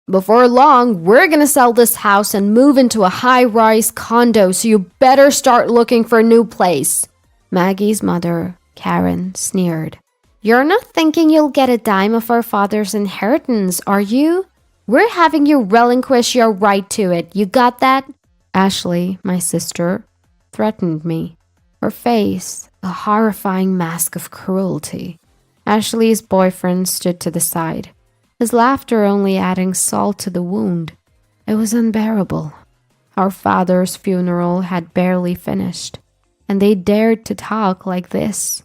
Before long, we're gonna sell this house and move into a high-rise condo, so you better start looking for a new place. Maggie's mother, Karen, sneered. You're not thinking you'll get a dime of our father's inheritance, are you? We're having you relinquish your right to it. You got that? Ashley, my sister, threatened me. Her face, a horrifying mask of cruelty. Ashley's boyfriend stood to the side, his laughter only adding salt to the wound. It was unbearable. Our father's funeral had barely finished, and they dared to talk like this.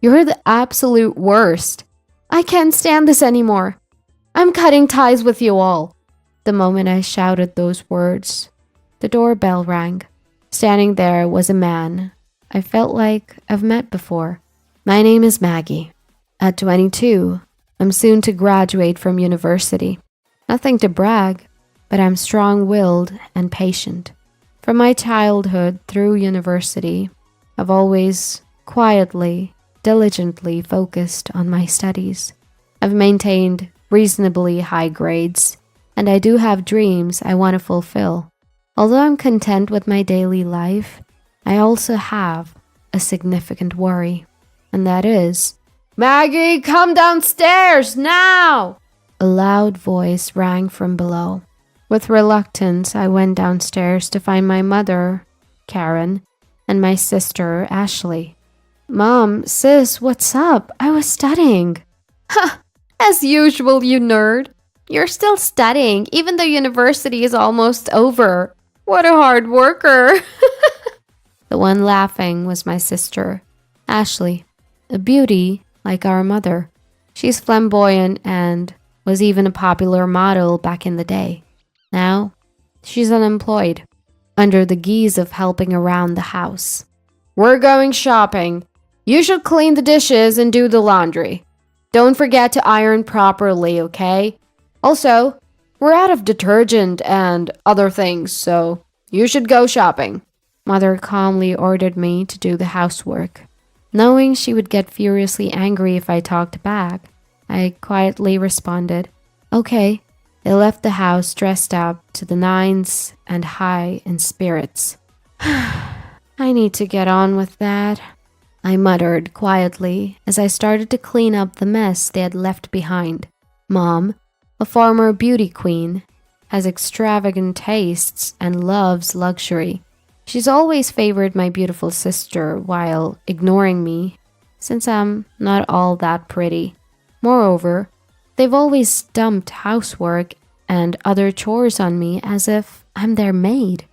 You're the absolute worst. I can't stand this anymore. I'm cutting ties with you all. The moment I shouted those words, the doorbell rang. Standing there was a man I felt like I've met before. My name is Maggie. At 22, I'm soon to graduate from university. Nothing to brag, but I'm strong-willed and patient. From my childhood through university, I've always quietly, diligently focused on my studies. I've maintained reasonably high grades, and I do have dreams I want to fulfill. Although I'm content with my daily life, I also have a significant worry, and that is, Maggie, come downstairs now! A loud voice rang from below. With reluctance, I went downstairs to find my mother, Karen, and my sister, Ashley. Mom, sis, what's up? I was studying. Ha! As usual, you nerd. You're still studying, even though university is almost over. What a hard worker. The one laughing was my sister, Ashley, a beauty like our mother. She's flamboyant and was even a popular model back in the day. Now, she's unemployed, under the guise of helping around the house. We're going shopping. You should clean the dishes and do the laundry. Don't forget to iron properly, okay? Also, we're out of detergent and other things, so you should go shopping. Mother calmly ordered me to do the housework. Knowing she would get furiously angry if I talked back, I quietly responded, okay. They left the house dressed up to the nines and high in spirits. I need to get on with that, I muttered quietly as I started to clean up the mess they had left behind. Mom, a former beauty queen, has extravagant tastes and loves luxury. She's always favored my beautiful sister while ignoring me, since I'm not all that pretty. Moreover, they've always dumped housework and other chores on me as if I'm their maid.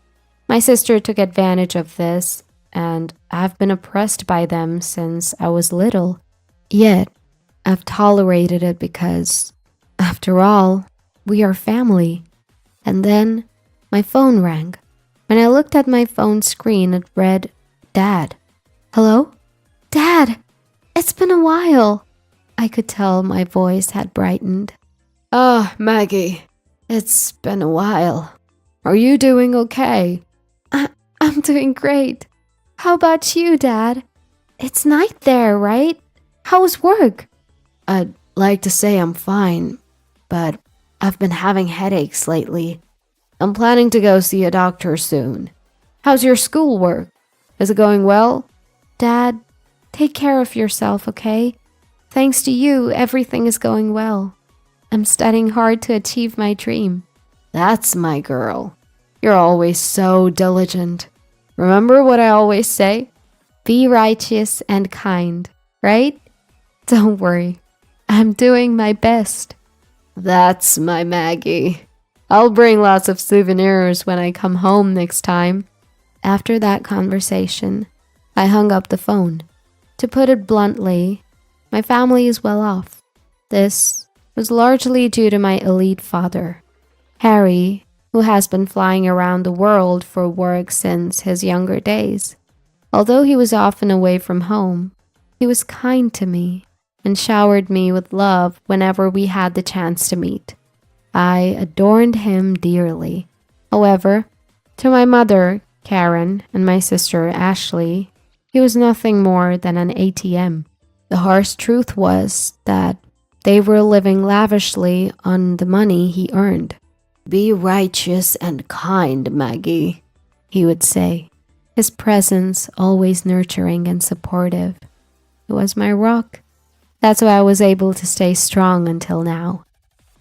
My sister took advantage of this, and I've been oppressed by them since I was little. Yet, I've tolerated it because, after all, we are family. And then, my phone rang. When I looked at my phone screen, it read, Dad. Hello? Dad! It's been a while. I could tell my voice had brightened. Maggie, it's been a while. Are you doing okay? I'm doing great. How about you, Dad? It's night there, right? How's work? I'd like to say I'm fine, but I've been having headaches lately. I'm planning to go see a doctor soon. How's your schoolwork? Is it going well? Dad, take care of yourself, okay? Thanks to you, everything is going well. I'm studying hard to achieve my dream. That's my girl. You're always so diligent. Remember what I always say? Be righteous and kind, right? Don't worry. I'm doing my best. That's my Maggie. I'll bring lots of souvenirs when I come home next time. After that conversation, I hung up the phone. To put it bluntly, my family is well off. This was largely due to my elite father, Harry, who has been flying around the world for work since his younger days. Although he was often away from home, he was kind to me and showered me with love whenever we had the chance to meet. I adorned him dearly. However, to my mother, Karen, and my sister, Ashley, he was nothing more than an ATM. The harsh truth was that they were living lavishly on the money he earned. Be righteous and kind, Maggie, he would say, his presence always nurturing and supportive. It was my rock. That's why I was able to stay strong until now.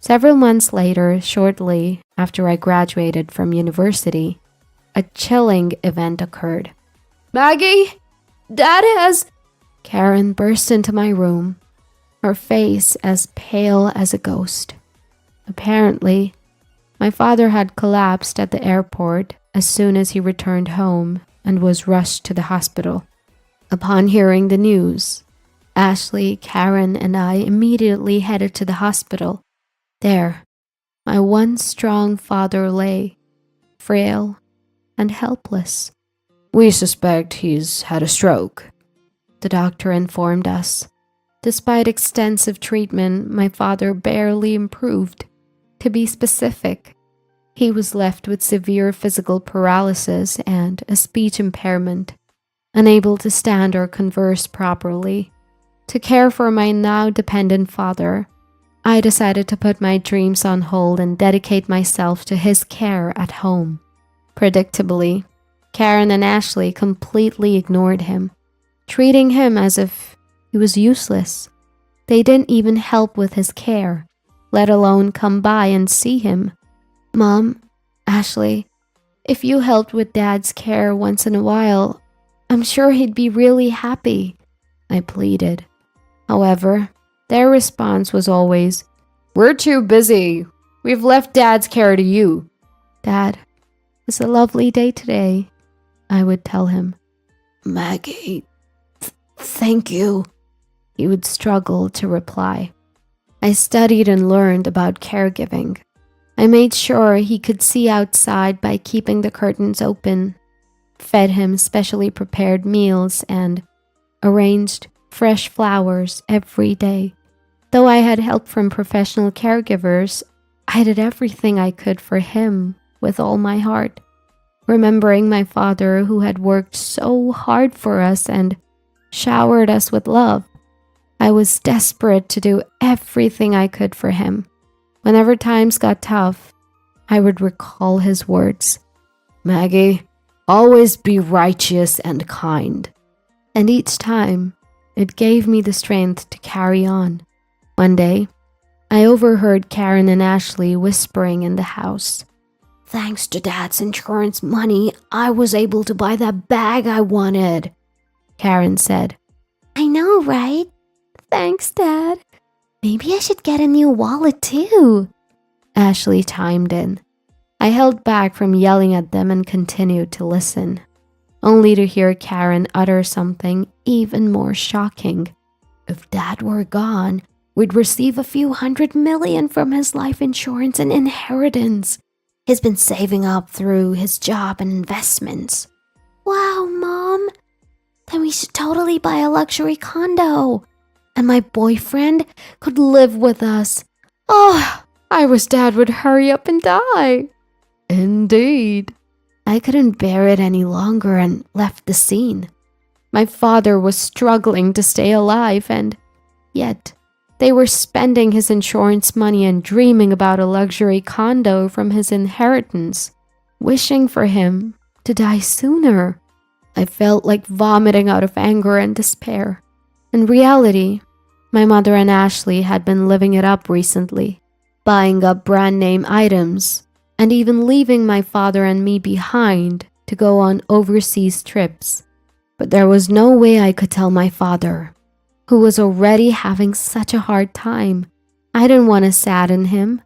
Several months later, shortly after I graduated from university, a chilling event occurred. Maggie, Dad has... Karen burst into my room, her face as pale as a ghost. Apparently, my father had collapsed at the airport as soon as he returned home and was rushed to the hospital. Upon hearing the news, Ashley, Karen, and I immediately headed to the hospital. There, my once strong father lay, frail and helpless. We suspect he's had a stroke, the doctor informed us. Despite extensive treatment, my father barely improved. To be specific, he was left with severe physical paralysis and a speech impairment, unable to stand or converse properly. To care for my now dependent father, I decided to put my dreams on hold and dedicate myself to his care at home. Predictably, Karen and Ashley completely ignored him, treating him as if he was useless. They didn't even help with his care, let alone come by and see him. Mom, Ashley, if you helped with Dad's care once in a while, I'm sure he'd be really happy, I pleaded. However, their response was always, We're too busy. We've left Dad's care to you. Dad, it's a lovely day today, I would tell him. Maggie, thank you. He would struggle to reply. I studied and learned about caregiving. I made sure he could see outside by keeping the curtains open, fed him specially prepared meals, and arranged fresh flowers every day. Though I had help from professional caregivers, I did everything I could for him with all my heart, remembering my father who had worked so hard for us and showered us with love. I was desperate to do everything I could for him. Whenever times got tough, I would recall his words. Maggie, always be righteous and kind. And each time, it gave me the strength to carry on. One day, I overheard Karen and Ashley whispering in the house. Thanks to Dad's insurance money, I was able to buy that bag I wanted, Karen said. I know, right? Thanks, Dad. Maybe I should get a new wallet too, Ashley chimed in. I held back from yelling at them and continued to listen, only to hear Karen utter something even more shocking. If Dad were gone, we'd receive a few $100 million from his life insurance and inheritance. He's been saving up through his job and investments. Wow, Mom. Then we should totally buy a luxury condo. And my boyfriend could live with us. Oh, I wish Dad would hurry up and die. Indeed. I couldn't bear it any longer and left the scene. My father was struggling to stay alive, and yet they were spending his insurance money and dreaming about a luxury condo from his inheritance, wishing for him to die sooner. I felt like vomiting out of anger and despair. In reality, my mother and Ashley had been living it up recently, buying up brand name items, and even leaving my father and me behind to go on overseas trips. But there was no way I could tell my father, who was already having such a hard time. I didn't want to sadden him.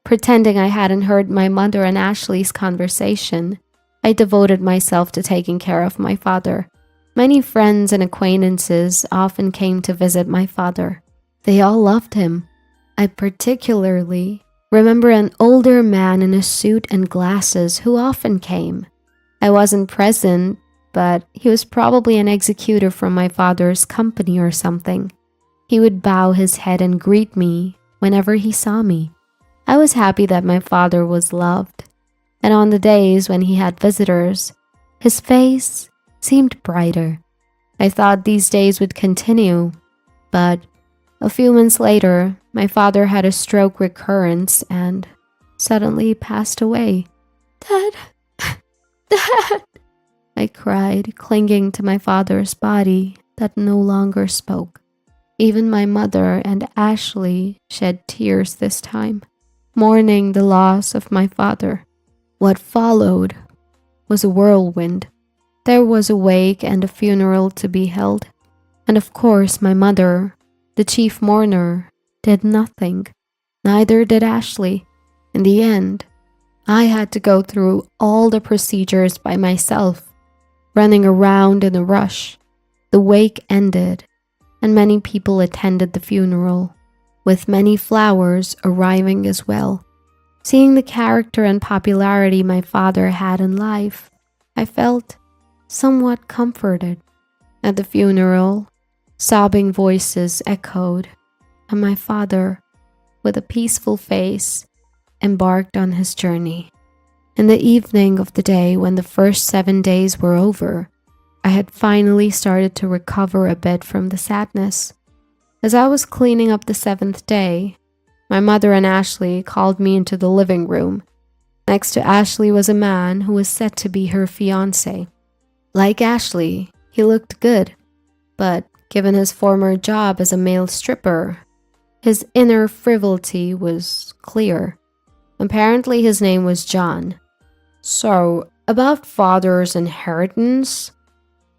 Pretending I hadn't heard my mother and Ashley's conversation, I devoted myself to taking care of my father. Many friends and acquaintances often came to visit my father. They all loved him. I particularly remember an older man in a suit and glasses who often came. I wasn't present, but he was probably an executor from my father's company or something. He would bow his head and greet me whenever he saw me. I was happy that my father was loved, and on the days when he had visitors, his face seemed brighter. I thought these days would continue, but a few months later, my father had a stroke recurrence and suddenly passed away. Dad, Dad, I cried, clinging to my father's body that no longer spoke. Even my mother and Ashley shed tears this time, mourning the loss of my father. What followed was a whirlwind. There was a wake and a funeral to be held. And of course, my mother, the chief mourner, did nothing. Neither did Ashley. In the end, I had to go through all the procedures by myself, running around in a rush. The wake ended, and many people attended the funeral, with many flowers arriving as well. Seeing the character and popularity my father had in life, I felt somewhat comforted. At the funeral, sobbing voices echoed, and my father, with a peaceful face, embarked on his journey. In the evening of the day when the first 7 days were over, I had finally started to recover a bit from the sadness. As I was cleaning up the 7th day, my mother and Ashley called me into the living room. Next to Ashley was a man who was said to be her fiancé. Like Ashley, he looked good, but given his former job as a male stripper, his inner frivolity was clear. Apparently his name was John. So, about father's inheritance,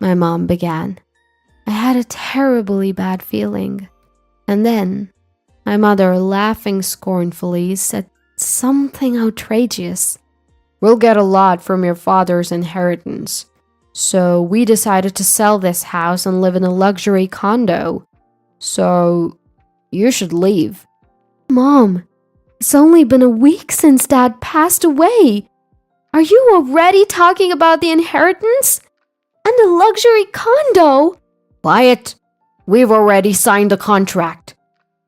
my mom began. I had a terribly bad feeling. And then, my mother, laughing scornfully, said something outrageous. We'll get a lot from your father's inheritance. So we decided to sell this house and live in a luxury condo. So you should leave. Mom, it's only been a week since Dad passed away. Are you already talking about the inheritance? And a luxury condo? Quiet. We've already signed the contract.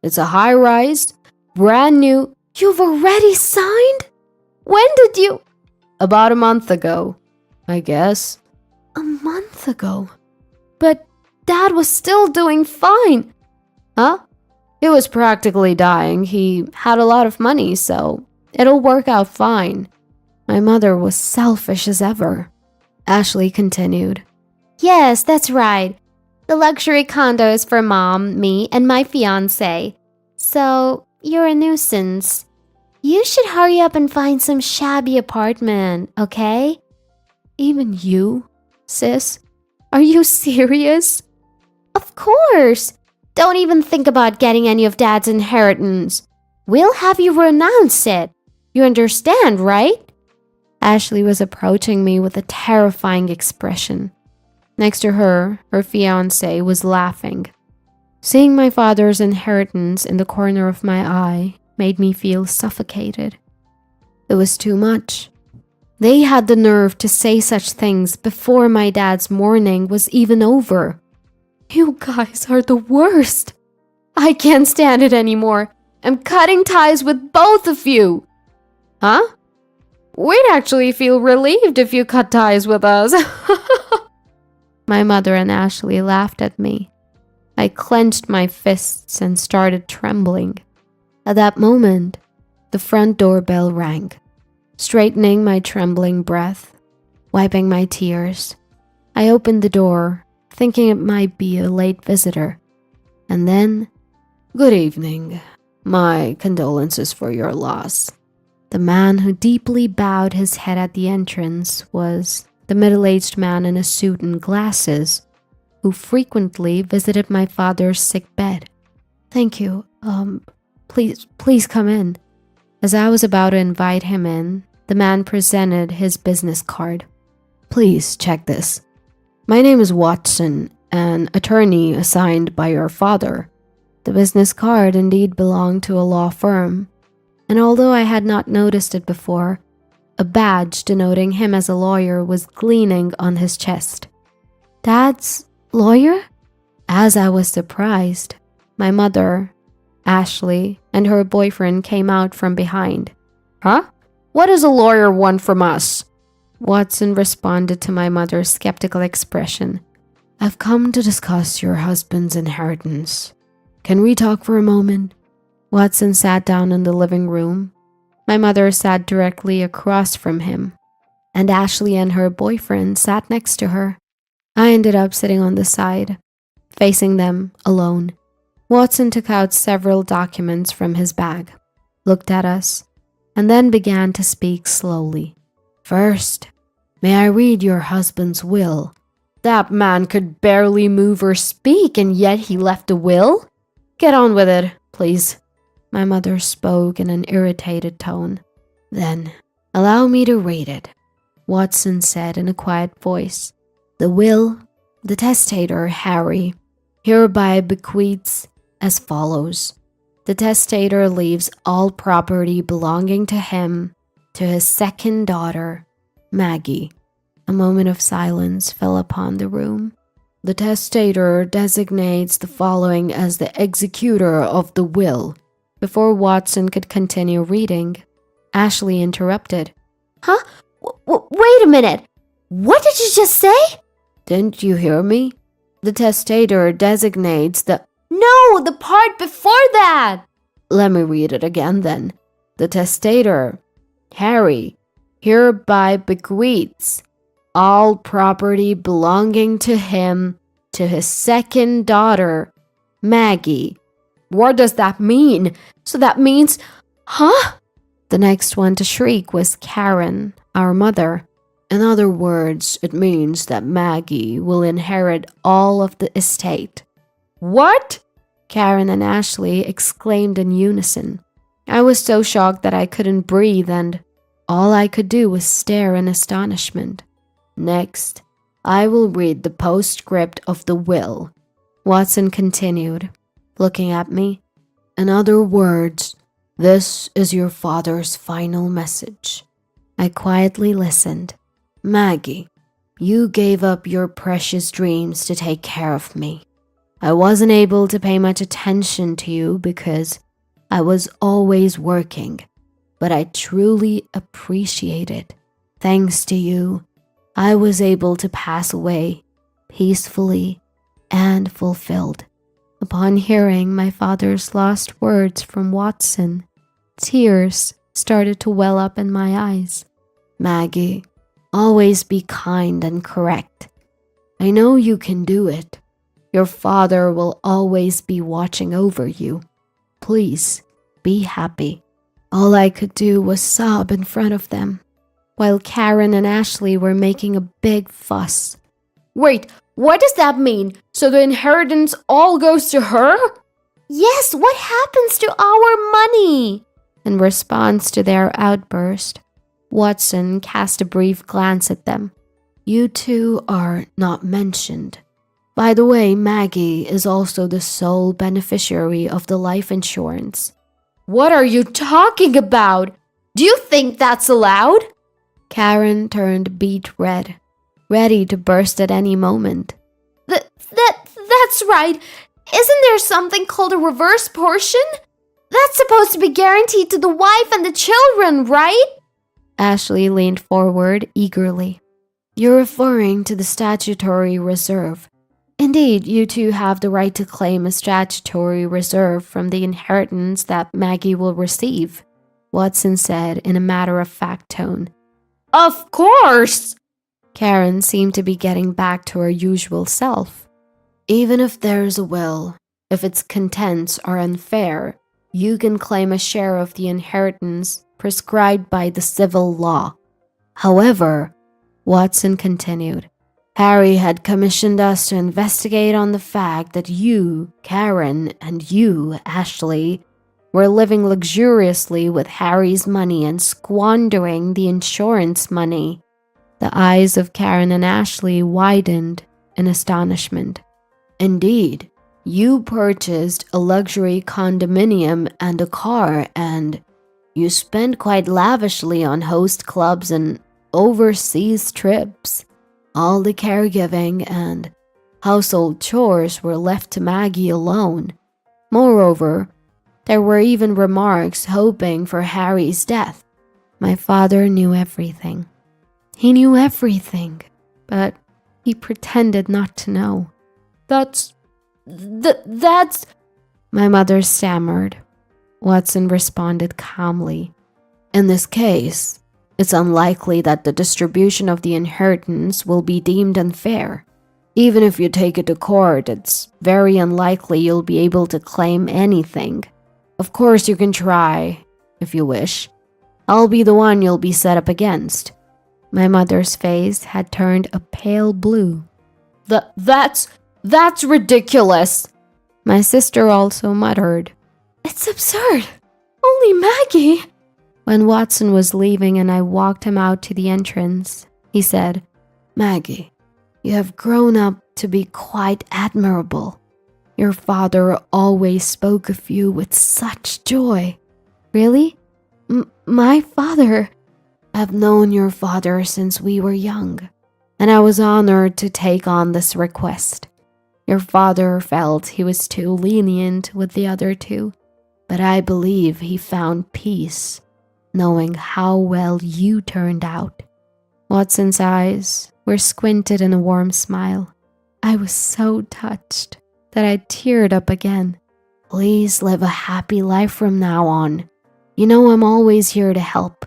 It's a high-rise, brand new. You've already signed? When did you? About a month ago, I guess. A month ago? But Dad was still doing fine. Huh? He was practically dying. He had a lot of money, so it'll work out fine. My mother was selfish as ever. Ashley continued. Yes, that's right. The luxury condo is for Mom, me, and my fiancé. So, you're a nuisance. You should hurry up and find some shabby apartment, okay? Even you, sis? Are you serious? Of course. Don't even think about getting any of Dad's inheritance. We'll have you renounce it. You understand, right? Ashley was approaching me with a terrifying expression. Next to her, her fiancé was laughing. Seeing my father's inheritance in the corner of my eye made me feel suffocated. It was too much. They had the nerve to say such things before my dad's mourning was even over. You guys are the worst. I can't stand it anymore. I'm cutting ties with both of you. Huh? We'd actually feel relieved if you cut ties with us. My mother and Ashley laughed at me. I clenched my fists and started trembling. At that moment, the front doorbell rang. Straightening my trembling breath, wiping my tears, I opened the door, thinking it might be a late visitor. And then, good evening. My condolences for your loss. The man who deeply bowed his head at the entrance was the middle-aged man in a suit and glasses who frequently visited my father's sick bed. Thank you. Please come in. As I was about to invite him in, the man presented his business card. Please check this. My name is Watson, an attorney assigned by your father. The business card indeed belonged to a law firm, and although I had not noticed it before, a badge denoting him as a lawyer was gleaming on his chest. Dad's lawyer? As I was surprised, my mother, Ashley, and her boyfriend came out from behind. Huh? What does a lawyer want from us? Watson responded to my mother's skeptical expression. I've come to discuss your husband's inheritance. Can we talk for a moment? Watson sat down in the living room, My mother sat directly across from him, and Ashley and her boyfriend sat next to her. I ended up sitting on the side, facing them alone. Watson took out several documents from his bag, looked at us, and then began to speak slowly. First, may I read your husband's will? That man could barely move or speak, and yet he left a will? Get on with it, please. My mother spoke in an irritated tone. Then, allow me to read it, Watson said in a quiet voice. The will, the testator, Harry, hereby bequeaths as follows. The testator leaves all property belonging to him to his second daughter, Maggie. A moment of silence fell upon the room. The testator designates the following as the executor of the will. Before Watson could continue reading, Ashley interrupted. Huh? Wait a minute. What did you just say? Didn't you hear me? The testator designates the... No, the part before that! Let me read it again then. The testator, Harry, hereby bequeaths all property belonging to him to his second daughter, Maggie. What does that mean? So that means... Huh? The next one to shriek was Karen, our mother. In other words, it means that Maggie will inherit all of the estate. What? Karen and Ashley exclaimed in unison. I was so shocked that I couldn't breathe, and all I could do was stare in astonishment. Next, I will read the postscript of the will, Watson continued, looking at me. In other words, this is your father's final message. I quietly listened. Maggie, you gave up your precious dreams to take care of me. I wasn't able to pay much attention to you because I was always working, but I truly appreciate it. Thanks to you, I was able to pass away peacefully and fulfilled. Upon hearing my father's last words from Watson, tears started to well up in my eyes. Maggie, always be kind and correct. I know you can do it. Your father will always be watching over you. Please, be happy. All I could do was sob in front of them, while Karen and Ashley were making a big fuss. Wait, what does that mean? So the inheritance all goes to her? Yes, what happens to our money? In response to their outburst, Watson cast a brief glance at them. You two are not mentioned. By the way, Maggie is also the sole beneficiary of the life insurance. What are you talking about? Do you think that's allowed? Karen turned beet red, ready to burst at any moment. That's right. Isn't there something called a reverse portion? That's supposed to be guaranteed to the wife and the children, right? Ashley leaned forward eagerly. You're referring to the statutory reserve. Indeed, you two have the right to claim a statutory reserve from the inheritance that Maggie will receive, Watson said in a matter-of-fact tone. Of course! Karen seemed to be getting back to her usual self. Even if there's a will, if its contents are unfair, you can claim a share of the inheritance prescribed by the civil law. However, Watson continued, Harry had commissioned us to investigate on the fact that you, Karen, and you, Ashley, were living luxuriously with Harry's money and squandering the insurance money. The eyes of Karen and Ashley widened in astonishment. Indeed, you purchased a luxury condominium and a car, and you spent quite lavishly on host clubs and overseas trips. All the caregiving and household chores were left to Maggie alone. Moreover, there were even remarks hoping for Harry's death. My father knew everything. He knew everything, but he pretended not to know. That's... My mother stammered. Watson responded calmly. In this case, it's unlikely that the distribution of the inheritance will be deemed unfair. Even if you take it to court, it's very unlikely you'll be able to claim anything. Of course, you can try, if you wish. I'll be the one you'll be set up against." My mother's face had turned a pale blue. That's ridiculous!" My sister also muttered. "It's absurd! Only Maggie!" When Watson was leaving and I walked him out to the entrance, he said, "Maggie, you have grown up to be quite admirable. Your father always spoke of you with such joy." "Really? My father?" "I've known your father since we were young, and I was honored to take on this request. Your father felt he was too lenient with the other two, but I believe he found peace, knowing how well you turned out." Watson's eyes were squinted in a warm smile. I was so touched that I teared up again. "Please live a happy life from now on. You know I'm always here to help."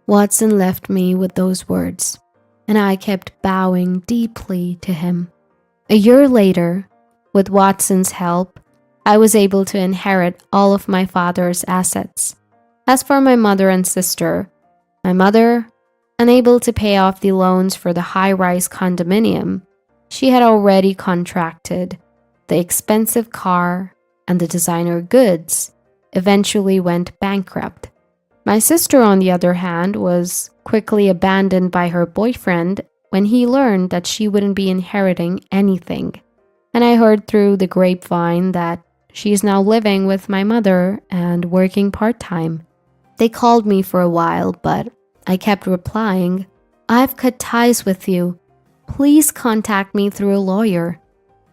Watson left me with those words, and I kept bowing deeply to him. A year later, with Watson's help, I was able to inherit all of my father's assets. As for my mother and sister, my mother, unable to pay off the loans for the high-rise condominium, she had already contracted. The expensive car and the designer goods eventually went bankrupt. My sister, on the other hand, was quickly abandoned by her boyfriend when he learned that she wouldn't be inheriting anything. And I heard through the grapevine that she is now living with my mother and working part-time. They called me for a while, but I kept replying, "I've cut ties with you. Please contact me through a lawyer."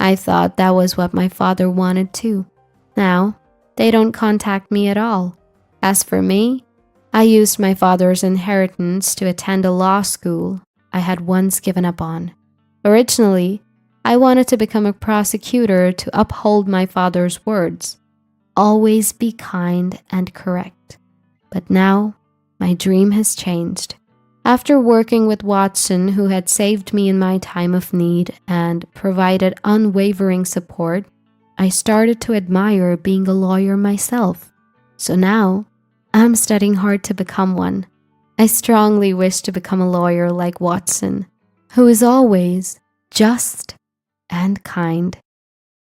I thought that was what my father wanted too. Now, they don't contact me at all. As for me, I used my father's inheritance to attend a law school I had once given up on. Originally, I wanted to become a prosecutor to uphold my father's words. Always be kind and correct. But now, my dream has changed. After working with Watson, who had saved me in my time of need and provided unwavering support, I started to admire being a lawyer myself. So now, I'm studying hard to become one. I strongly wish to become a lawyer like Watson, who is always just and kind.